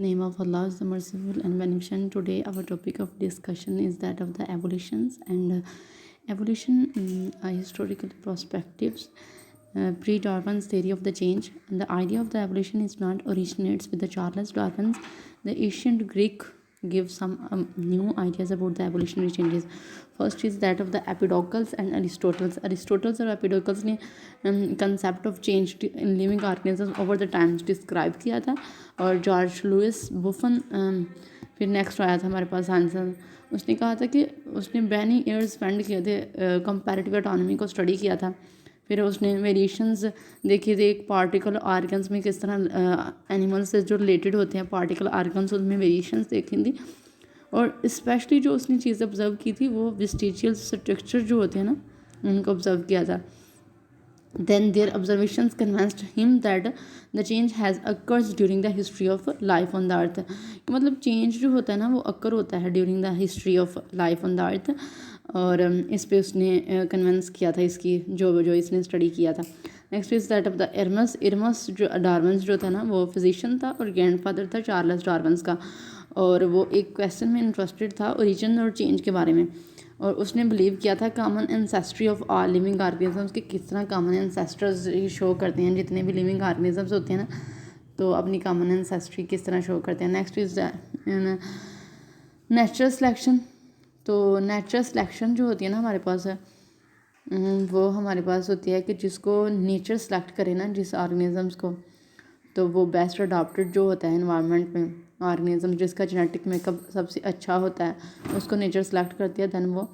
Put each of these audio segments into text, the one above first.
Name of Allah is the merciful and beneficent. Today our topic of discussion is that of the evolutions and evolution historical perspectives. Pre-Darwin's theory of the change, and the idea of the evolution is not originates with the Charles Darwin's. The ancient Greek gives some new ideas about the evolutionary changes. First is that of the Empedocles and Aristotle's. Aristotle's और Empedocles ने concept of change in living organisms over the times describe किया था, और George Louis बुफन फिर next आया था हमारे पास answer. उसने कहा था कि उसने मैनी ईयर्स स्पेंड किए थे कंपैरेटिव ऑटोनॉमी को स्टडी किया था. फिर उसने वेरिएशंस देखे थे एक पार्टिकल आर्गन्स में किस तरह एनिमल्स से जो रिलेटेड होते हैं पार्टिकल आर्गन्स, उसमें वेरिएशंस देखी थी. और स्पेशली जो उसने चीज़ ऑब्जर्व की थी वो वेस्टिजियल स्ट्रक्चर जो होते हैं ना उनको ऑब्जर्व किया था. Then their observations convinced him that the change has occurs during the history of life on the earth. मतलब चेंज जो होता है ना वो अक्कर होता है during the history of life on the earth. और इस पे उसने कन्विंस किया था इसकी जो इसने स्टडी किया था. Next is that of the Erasmus. Erasmus जो डार्विन्स जो था ना वो फिजिशियन था और ग्रैंडफादर था चार्ल्स डार्विन्स का. और वो एक क्वेश्चन में इंटरेस्टेड था ओरिजिन और चेंज के बारे में. और उसने बिलीव किया था common ancestry of all living organisms के किस तरह कॉमन एंसेस्टर्स शो करते हैं. जितने भी लिविंग ऑर्गेनिजम्स होते हैं ना तो अपनी कॉमन एंसेस्ट्री किस तरह शो करते हैं. Next is natural selection. तो नेचुरल सिलेक्शन जो होती है ना हमारे पास है वो हमारे पास होती है कि जिसको नेचर सेलेक्ट करे ना जिस ऑर्गेनिजम्स को, तो वो बेस्ट अडॉप्टेड जो होता है इन्वायरमेंट में ऑर्गेनिज्म जिसका जेनेटिक मेकअप सबसे अच्छा होता है उसको नेचर सेलेक्ट करती है, दैन वो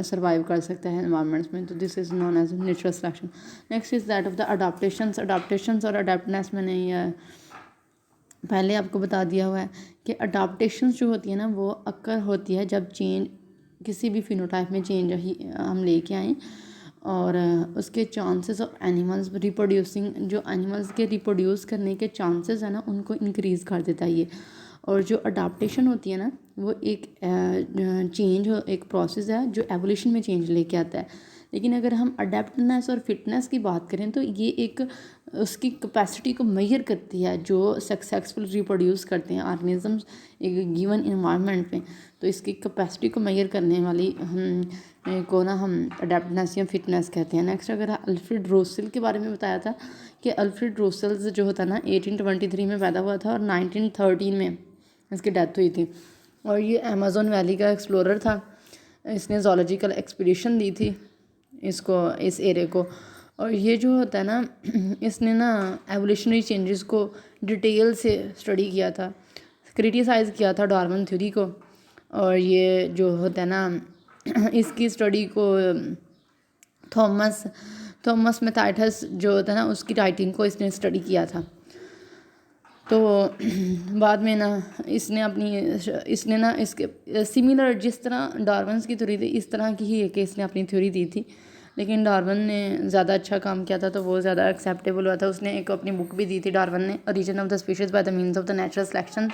सर्वाइव कर सकता है इन्वायरमेंट्स में. तो this is known as natural selection. Next is that of the adaptations. Adaptations और अडाप्टनेस मैंने ये पहले आपको बता दिया हुआ है कि अडाप्टेशंस जो होती है ना वो अक्कर होती है जब चेंज किसी भी फिनोटाइप में चेंज हम लेके आएँ और उसके चांसेस ऑफ एनिमल्स रिप्रोड्यूसिंग जो एनिमल्स के रिप्रोड्यूस करने के चांसेस है ना उनको इंक्रीज़ कर देता है ये. और जो अडाप्टेशन होती है ना वो एक चेंज एक प्रोसेस है जो एवोल्यूशन में चेंज लेके आता है. लेकिन अगर हम अडेप्टनेस और फिटनेस की बात करें तो ये एक उसकी कैपेसिटी को मेजर करती है जो सक्सेसफुल रिप्रोड्यूस करते हैं ऑर्गेनिजम्स एक गिवन इन्वायरमेंट में. तो इसकी कैपेसिटी को मेजर करने वाली को ना हम अडेप्टनेस या फिटनेस कहते हैं. नेक्स्ट अगर अल्फ्रेड रोसेल के बारे में बताया था कि अल्फ्रेड रोसेल जो होता है ना 1823 में पैदा हुआ था और 1913 में इसकी डेथ हुई थी. और ये अमेज़न वैली का एक्सप्लोरर था. इसने जोलॉजिकल एक्सपीडिशन दी थी इसको इस एरिया को. और ये जो होता है ना इसने ना एवोल्यूशनरी चेंजेस को डिटेल से स्टडी किया था, क्रिटिसाइज़ किया था डार्विन थ्योरी को. और ये जो होता है ना इसकी स्टडी को थॉमस मैथाइटस जो होता है ना उसकी राइटिंग को इसने स्टडी किया था. तो बाद में ना इसने ना इसके सिमिलर जिस तरह डार्विन्स की थ्योरी थी इस तरह की ही एक इसने अपनी थ्योरी दी थी. लेकिन डार्विन ने ज़्यादा अच्छा काम किया था तो वो ज़्यादा एक्सेप्टेबल हुआ था. उसने एक अपनी बुक भी दी थी डार्विन ने, origin of the species by the means of the natural selection,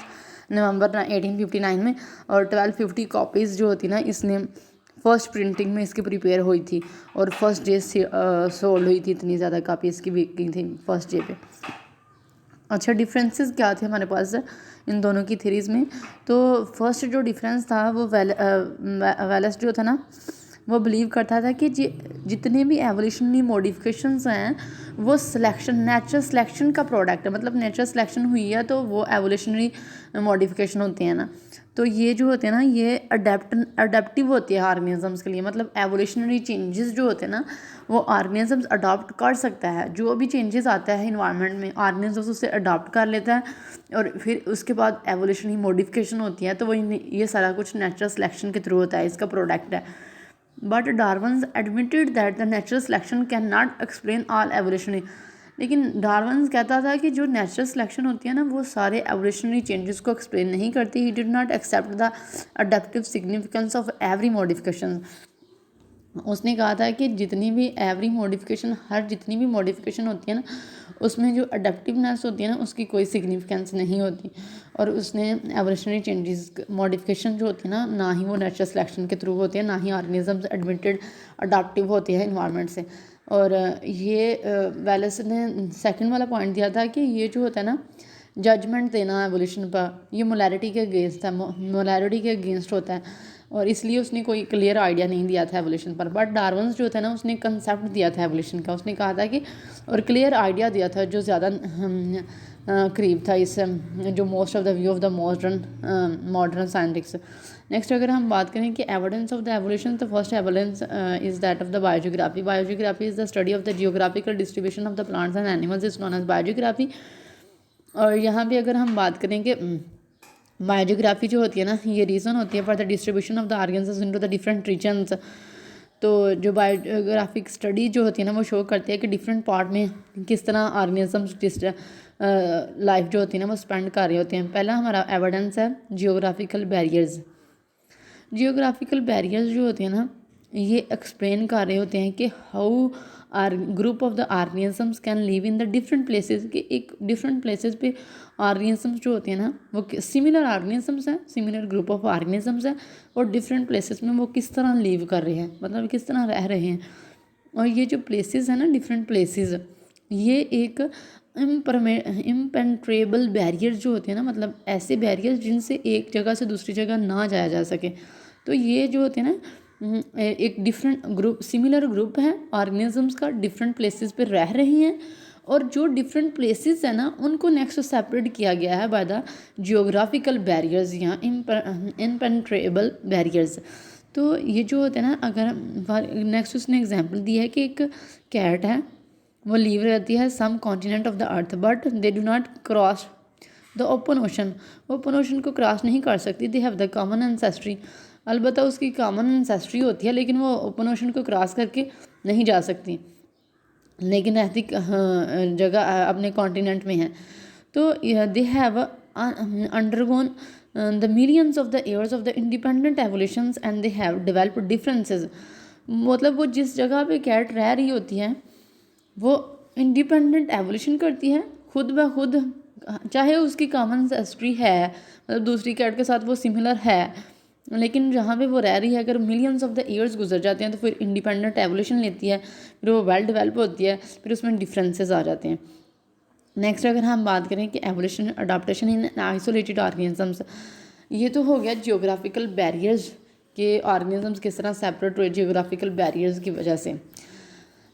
November 1859 में. और 1250 कॉपीज़ जो होती ना इसने फर्स्ट प्रिंटिंग में इसकी प्रिपेयर हुई थी और फर्स्ट डे सोल्ड हुई थी. इतनी ज़्यादा कापी इसकी बिकी थी फर्स्ट डे पे. अच्छा डिफरेंसेस क्या थे हमारे पास इन दोनों की थ्योरीज़ में. तो फर्स्ट जो डिफरेंस था वो वेलेस जो था ना वो बिलीव करता था कि जितने भी एवोल्यूशनरी मॉडिफिकेशंस हैं वो सिलेक्शन नेचुरल सिलेक्शन का प्रोडक्ट है. मतलब नेचुरल सिलेक्शन हुई है तो वो एवोल्यूशनरी मॉडिफिकेशन होती है ना. तो ये जो होते हैं ना ये अडेप्टिव होती है ऑर्गेनिजम्स के लिए. मतलब एवोल्यूशनरी चेंजेस जो होते हैं ना वो ऑर्गेनिजम्स अडॉप्ट कर सकता है. जो भी चेंजेस आता है इन्वायरमेंट में ऑर्गेनिजम्स उसे अडॉप्ट कर लेता है और फिर उसके बाद एवोल्यूशनरी मॉडिफिकेशन होती है. तो वो ये सारा कुछ नेचुरल सिलेक्शन के थ्रू होता है, इसका प्रोडक्ट है. But Darwin admitted that the natural selection can not explain all evolutionary. लेकिन डार्विन कहता था कि जो नेचुरल सिलेक्शन होती है ना वो सारे एवोल्यूशनरी चेंजेस को एक्सप्लेन नहीं करती. He did not accept the adaptive significance of every modification. उसने कहा था कि जितनी भी एवरी मॉडिफिकेशन जितनी भी मॉडिफिकेशन होती है ना उसमें जो अडेप्टिवनेस होती है ना उसकी कोई सिग्निफिकेंस नहीं होती. और उसने एवोल्यूशनरी चेंजेस मॉडिफिकेशन जो होती है ना ही वो नेचुरल सिलेक्शन के थ्रू होती है ना ही ऑर्गेनिजम्स एडमिटेड अडाप्टिव होती है इन्वायरमेंट से. और ये वेलेस ने सेकंड वाला पॉइंट दिया था कि ये जो होता है ना जजमेंट देना एवोल्यूशन पर, ये मोलैरिटी के अगेंस्ट है, मोलैरिटी के अगेंस्ट होता है, और इसलिए उसने कोई क्लियर आइडिया नहीं दिया था एवोल्यूशन पर। बट डार्विन जो था ना, उसने कंसेप्ट दिया था एवोल्यूशन का, उसने कहा था कि और क्लियर आइडिया दिया था जो ज़्यादा करीब था इस जो most of the view of the modern scientist. Next अगर हम बात करें कि एविडेंस ऑफ द एवोल्यूशन, तो first evidence is that of the biogeography. Biogeography is the study of the geographical distribution of the plants and animals is known as biogeography. और यहाँ पे अगर हम बात करें कि बायोजियोग्राफी जो होती है ना, ये रीज़न होती है for the distribution of the organs into the different regions. तो जो बायोग्राफिक स्टडी जो होती है ना, वो शो करती है कि डिफरेंट पार्ट में किस तरह ऑर्गेनिजम्स लाइफ जो होती है ना वो स्पेंड कर रहे होते हैं। पहला हमारा एविडेंस है जियोग्राफिकल बैरियर्स। जियोग्राफिकल बैरियर्स जो होते हैं ना, ये एक्सप्लेन कर रहे होते हैं कि how are group of the organisms can live in the different places, कि एक डिफरेंट प्लेसेस पे ऑर्गेनिजम्स जो होते हैं ना, वो सिमिलर ऑर्गेनिजम्स हैं, सिमिलर ग्रुप ऑफ ऑर्गेनिजम्स हैं, और डिफरेंट प्लेसेस में वो किस तरह लिव कर रहे हैं, मतलब किस तरह रह रहे हैं। और ये जो प्लेसेस हैं ना, डिफरेंट प्लेसेस, ये एक इम्पेनेट्रेबल बैरियर जो होते हैं ना, मतलब ऐसे बैरियर्स जिनसे एक जगह से दूसरी जगह ना जाया जा सके। तो ये जो होते हैं ना, एक डिफरेंट ग्रुप, सिमिलर ग्रुप है ऑर्गेनिजम्स का, डिफरेंट प्लेसेस पे रह रही हैं, और जो डिफरेंट प्लेसेस है ना, उनको नेक्स्ट सेपरेट किया गया है बाय द जियोग्राफिकल बैरियर्स या इम्पेनेट्रेबल बैरियर्स। तो ये जो होते हैं ना, अगर नेक्स्ट उसने एग्जांपल दी है कि एक कैट है, वो लीव रहती है some continent of the earth, but they do not cross the open ocean, open ocean को क्रॉस नहीं कर सकती। They have the common ancestry, अलबत्ता उसकी कॉमन एंसेस्ट्री होती है, लेकिन वो ओपन ओशन को क्रॉस करके नहीं जा सकती, लेकिन रहती जगह अपने कॉन्टिनेंट में है। तो they have undergone the millions of the years of the independent evolutions and they have developed differences. मतलब वो जिस जगह पे कैट रह रही होती है, वो इंडिपेंडेंट एवोल्यूशन करती है खुद ब खुद, चाहे उसकी कॉमन एंसेस्ट्री है, मतलब दूसरी कैट के साथ वो सिमिलर है, लेकिन जहाँ पे वो रह रही है, अगर मिलियंस ऑफ द ईयर्स गुजर जाते हैं तो फिर इंडिपेंडेंट एवोल्यूशन लेती है, फिर वो वेल डेवलप होती है, फिर उसमें डिफरेंसेस आ जाते हैं। नेक्स्ट अगर हम बात करें कि एवोल्यूशन अडाप्टेशन इन आइसोलेटेड ऑर्गेनिजम्स, ये तो हो गया जियोग्राफिकल बैरियर्स के ऑर्गेनिजम्स किस तरह सेपरेट हुए जियोग्राफिकल बैरियर्स की वजह से।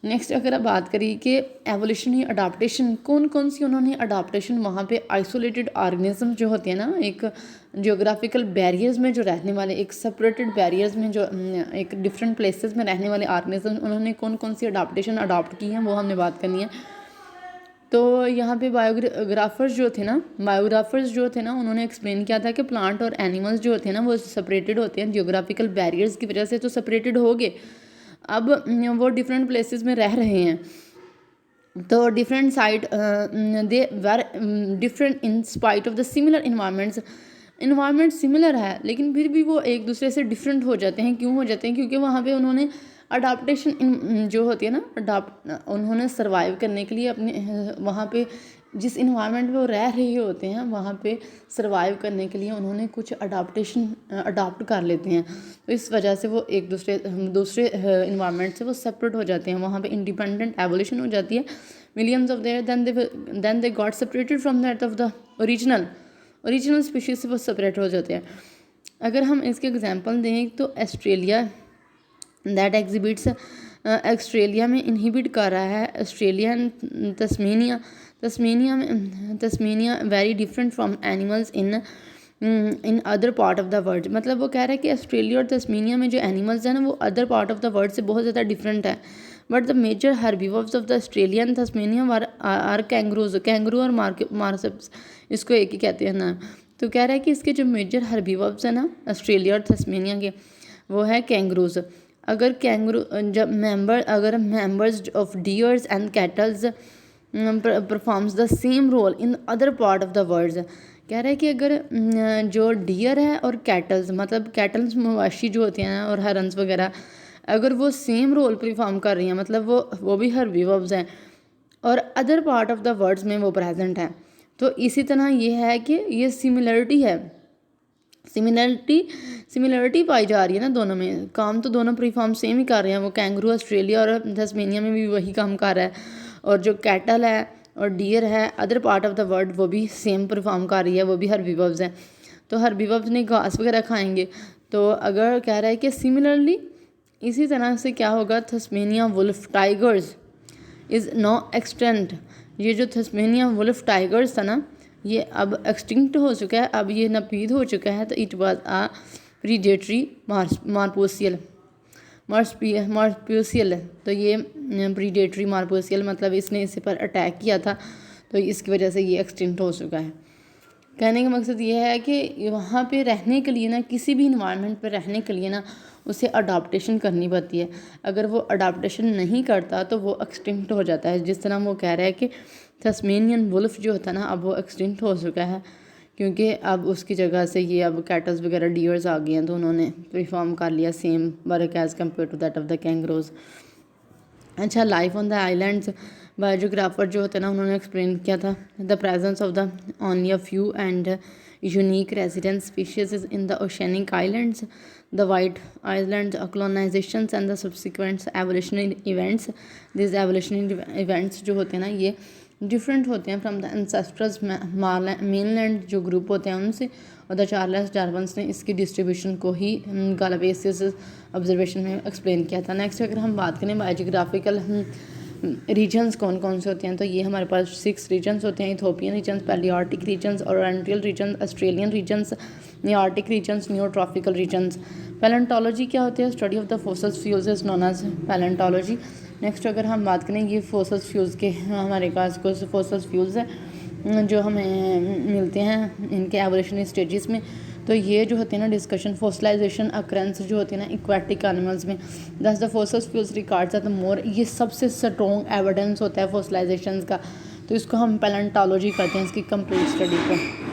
नेक्स्ट अगर आप बात करिए कि एवोल्यूशनरी अडाप्टेशन, कौन कौन सी उन्होंने अडाप्टेशन वहाँ पे आइसोलेटेड ऑर्गेनिज्म जो होते हैं ना, एक जियोग्राफिकल बैरियर्स में जो रहने वाले, एक सेपरेटेड बैरियर्स में जो एक डिफरेंट प्लेसेस में रहने वाले ऑर्गेनिज्म, उन्होंने कौन कौन सी अडाप्टेशन अडॉप्ट की हैं वो हमने बात करनी है। तो यहाँ पे बायोग्राफर्स जो थे ना, उन्होंने एक्सप्लेन किया था कि प्लांट और एनिमल्स जो होते हैं ना, वो सेपरेटेड होते हैं जियोग्राफिकल बैरियर्स की वजह से, तो सेपरेटेड हो गए, अब वो डिफरेंट प्लेसेस में रह रहे हैं। तो different side they were different in spite of the similar environment similar है, लेकिन फिर भी वो एक दूसरे से डिफरेंट हो जाते हैं। क्यों हो जाते हैं? क्योंकि वहाँ पे उन्होंने अडाप्टेशन जो होती है ना, उन्होंने सर्वाइव करने के लिए अपने वहाँ पे जिस इन्वायरमेंट में वो रह रहे होते हैं, वहाँ पे सर्वाइव करने के लिए उन्होंने कुछ अडाप्टेशन अडॉप्ट कर लेते हैं। तो इस वजह से वो एक दूसरे इन्वायरमेंट से वो सेपरेट हो जाते हैं, वहाँ पे इंडिपेंडेंट एवोल्यूशन हो जाती है millions of there, then they got separated from that of the original species से वो सेपरेट हो जाते हैं। अगर हम इसके एग्जांपल दें तो ऑस्ट्रेलिया दैट एग्जिबिट्स ऑस्ट्रेलिया में इनहिबिट कर रहा है, Australia and Tasmania very different from animals in other part of the world. मतलब वो कह रहा है कि ऑस्ट्रेलिया और तस्मेनिया में जो एनिमल्स हैं ना, वो other part of the world से बहुत ज़्यादा डिफरेंट है। But the major herbivores of the Australia and Tasmania are kangaroo और मार्सप्स, इसको एक ही कहते हैं ना। तो कह रहा है कि इसके जो मेजर हर्बीवर्स हैं ना ऑस्ट्रेलिया और तस्मेनिया के, वो है कैंगरूज। अगर members of deers and cattles performs the same role in other part of the world. कह रहा है कि अगर जो डियर है और कैटल्स, मतलब कैटल्स मवाशी जो होते हैं और हरन्स वगैरह, अगर वो सेम रोल परफॉर्म कर रही हैं, मतलब वो भी हर्बीवर्स हैं और other part of the worlds में वो प्रेजेंट हैं, तो इसी तरह ये है कि ये सिमिलरिटी है, सिमिलरिटी पाई जा रही है ना दोनों में। काम तो दोनों परफॉर्म सेम ही कर रहे हैं, वो कैंगरू ऑस्ट्रेलिया और तस्मेनिया में भी वही काम कर रहा है, और जो कैटल है और डियर है, other part of the word वो भी सेम परफॉर्म कर रही है, वो भी हर्बीवर्ब्स हैं। तो हर्बीवर्ब्स नहीं घास वगैरह खाएंगे। तो अगर कह रहा है कि सिमिलरली इसी तरह से क्या होगा, Tasmania wolf tigers is no extant. ये जो थस्मेनिया वुल्फ टाइगर्स था ना, ये अब एक्सटिंक्ट हो चुका है, अब ये नापीद हो चुका है। तो इट वाज आ प्रीडेटरी मार्पोसियल मार्पोसियल है। तो ये प्रीडेटरी मार्पोसियल मतलब इसने इस पर अटैक किया था, तो इसकी वजह से ये एक्सटिंक्ट हो चुका है। कहने का मकसद ये है कि वहाँ पे रहने के लिए ना, किसी भी इन्वायरमेंट पे रहने के लिए ना उसे अडाप्टेशन करनी पड़ती है। अगर वो अडाप्टेशन नहीं करता तो वो एक्सटिंक्ट हो जाता है। जिस तरह वो कह रहा है कि तस्मेनियन वुल्फ जो होता है ना, अब वो एक्सटिंक्ट हो चुका है, क्योंकि अब उसकी जगह से ये अब कैटल्स वगैरह डियर्स आ गए हैं, तो उन्होंने परफॉर्म कर लिया same work as compare to that of the kangaroos. अच्छा, life on the islands, biogeographer जो होते हैं ना, उन्होंने एक्सप्लेन किया था the presence of the only a few and unique resident species in the oceanic islands, the white island colonizations and the subsequent evolutionary events. This evolutionary events जो होते हैं ना, ये डिफरेंट होते हैं फ्रॉम द एंसेस्टर्स मेनलैंड जो group होते हैं उनसे। और द चार्ल्स डार्विन ने इसकी डिस्ट्रीब्यूशन को ही गालापेसियस ऑब्जर्वेशन में एक्सप्लेन किया था। नेक्स्ट अगर हम बात करें बायोजियोग्राफिकल रीजन्स कौन कौन से होते हैं, तो ये हमारे पास 6 रीजन्स होते हैं। Ethiopian regions, Palearctic regions, Oriental regions, Australian regions, Nearctic regions, Neotropical regions. Palaeontology क्या होती है, study of the fossil fuels is known as palaeontology. Next अगर हम बात करें ये फोसिल फ्यूल्स के, हमारे पास कुछ फोसिल फ्यूल्स हैं जो हमें मिलते हैं इनके एवोल्यूशनरी स्टेजेस में। तो ये जो होते हैं ना डिस्कशन फॉसिलाइजेशन अक्रेंस जो होती है ना इक्वेटिक एनिमल्स में, that's the fossil fuels regards the more, ये सबसे स्ट्रॉन्ग एविडेंस होता है फॉसिलाइजेशन का। तो इसको हम पैलेंटोलॉजी कहते हैं, इसकी कंप्लीट स्टडी को।